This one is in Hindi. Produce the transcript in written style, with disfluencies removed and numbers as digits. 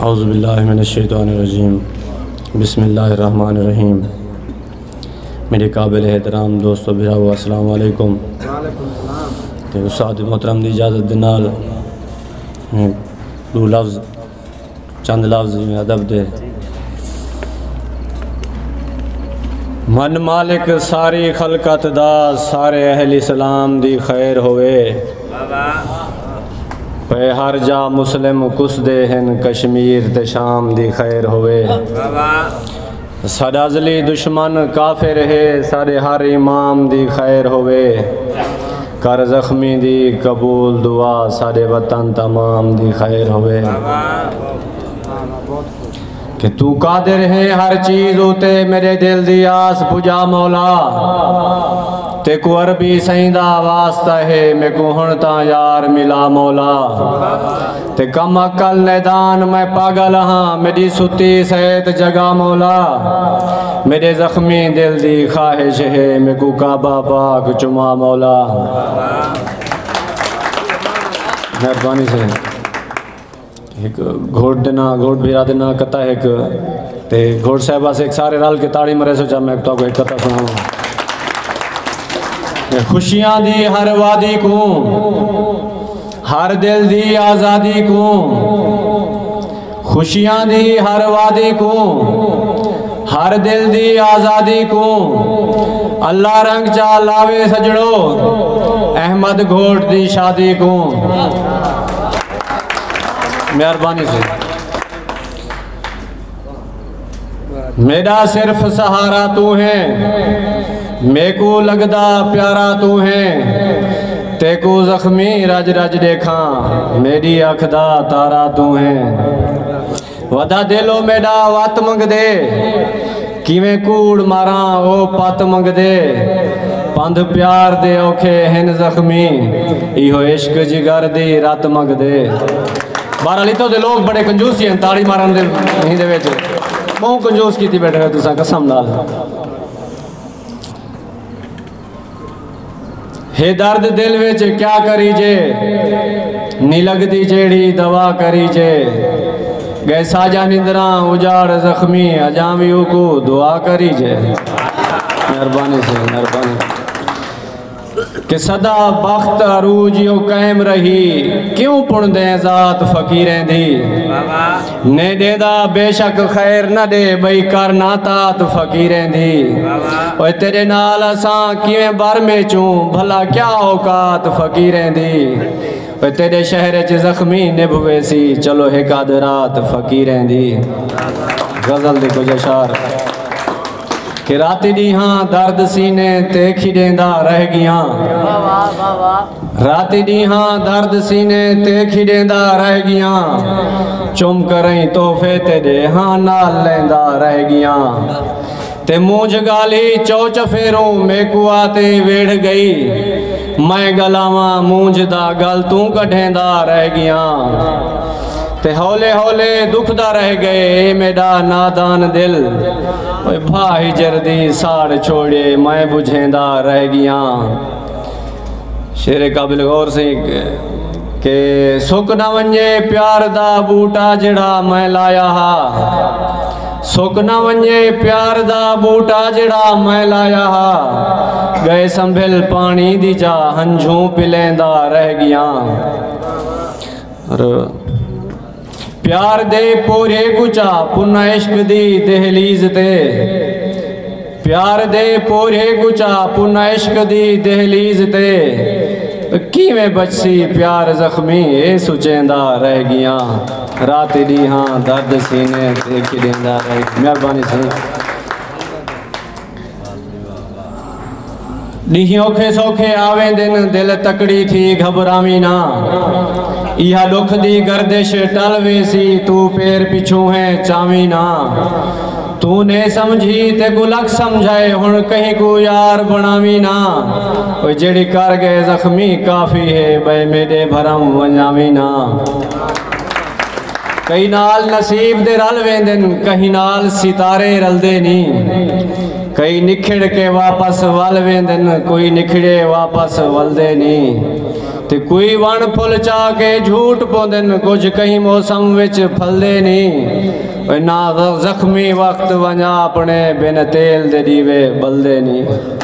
औज़ुबिल्लाहि मिनश्शैतानिर्रजीम बिस्मिल्लाहिर्रहमानिर्रहीम। मेरे काबिल एहतराम दोस्तों भिराओ अस्सलाम वालेकुम। तो उस्ताद मोहतरम दी इजाज़त दे नाल दो लफ्ज़ चंद लफ्ज़ में अदब दे। मन मालिक सारी खलकत दा सारे अहल इस्लाम दी खैर होवे। पे हर जा मुस्लिम कुस दे हन कश्मीर ते शाम दी खैर होवे। साडा अज़ली दुश्मन काफिर है सारे हर इमाम दी खैर होवे। कर जख्मी दी कबूल दुआ सारे वतन तमाम दी खैर होवे। कि तू कादिर है हर चीज़ उते मेरे दिल दी आस पुजा मौला। ते को अरबी सईदा वास्ता है मैं को हुण ता यार मिला मौला। ते कम अकल नैदान मैं पागल हाँ मेरी सुती सेहत जगा मौला। मेरे जख्मी दिल दी ख्वाहिश है मैं को काबा पाक चुमा मौला। मेहरबानी से एक घोट देना घोट भिरा देना कता एक ते घोट साहबा से एक सारे रल के ताड़ी मरे सोचा मैं तो एक कथा सुनाऊँ। खुशियाँ दी हर वादी को हर दिल दी आज़ादी को। खुशियाँ दी हर वादी को हर दिल दी आज़ादी को। अल्लाह रंग चा लावे सजड़ो अहमद घोट दी शादी को। मेहरबानी से मेरा सिर्फ सहारा तू है मेको लगदा प्यारा तू है। तेको जख्मी रज रज देखा मेरी अखदा तारा तू है। वदा दिलो मेरा वत मंग दे किवें कूड़ मारा ओ पत मंग दे। पंध प्यार दे औखे हिन जख्मी इहो इश्क जिगर दी रत मंग दे। बारह लितो दे लोग बड़े कंजूसी हैं ताड़ी मारन दे नहीं दे विच बहुत कंजूस की बैठे हो तुसा कसम नाल। हे दर्द दिल विच क्या करी जे नी लगदी जेड़ी दवा करी जे। गए साजा निंदरा उजाड़ जख्मी अजामियों को दुआ करी जे। मेहरबानी से मेहरबानी कि सदा बख्त अरूज यो कायम रही क्यों पुण दे जात फकीरें दी। ने देदा बेशक खैर न दे बई कर नातात फकीरें दी। ओए तेरे नाल असां किवें बर में चूं भला क्या औकात फकीरें दी। ओए तेरे शहर च जख्मी निभवे सी चलो एक आध रात फकीरें दी। गजल दे कुछ अशार कि रात दी हाँ दर्द सीने ते खिडेंदा रह गया। रात दी हाँ दर्द सीने ते खिडेंदा रह गया। चुम करई तोहफे तेरे हाँ नाल लेंदा रह गया। ते मूंझ गाली चौच फेरों मेकू आते वेड़ गई। मैं गलावा मूंझ दा गल तू कढ़ेंदा रह गया। ते हौले हौले दुखदा रह गए मेरा नादान दिल। भाई जर्दी साड़ छोड़े मैं बुझेंदा रह गया। शेरे काबिल गौर से के सुख न वंजे प्यार दा बूटा जड़ा मैं लाया हा। सुख न वंजे प्यार दा बूटा जड़ा मैं लाया हा। गए संभल पानी दी जा हंझू पिलेंदा रह गया। और प्यार दे पोरे गुचा पुन्ना इश्क दी दहलीज ते। प्यार दे पोरे गुचा पुन्ना इश्क दी दहलीज ते। किवें बचसी प्यार जख्मी ए सुचेंदा रह गया। रात दी हाँ दर्द सीने ते खिडेंदा रह। मेहरबानी से ॾींहं औखे सौखे आवे दिन दिल तकड़ी थी घबरावी ना। इहा दुख दी गर्दिश टल वेसी तू पैर पिछू है चावी ना। तू ने समझी ते गुलक समझाए हुण कहीं को यार बनावी ना। ओए जेड़ी कर गए जख्मी काफी है बे मेरे भरम वंजावी ना। कई नाल नसीब दे रल वेंदन कहीं नाल सितारे रलदे नी। कई निखड़ के वापस वल वेंदन कोई निखड़े वापस वलदे नी। ते कोई वण फुल चा के झूठ पौंदन कुछ कहीं मौसम विच फलदे नहीं ना जख्मी वक्त वंजा अपने बिन तेल दे दीवे बलदे नहीं।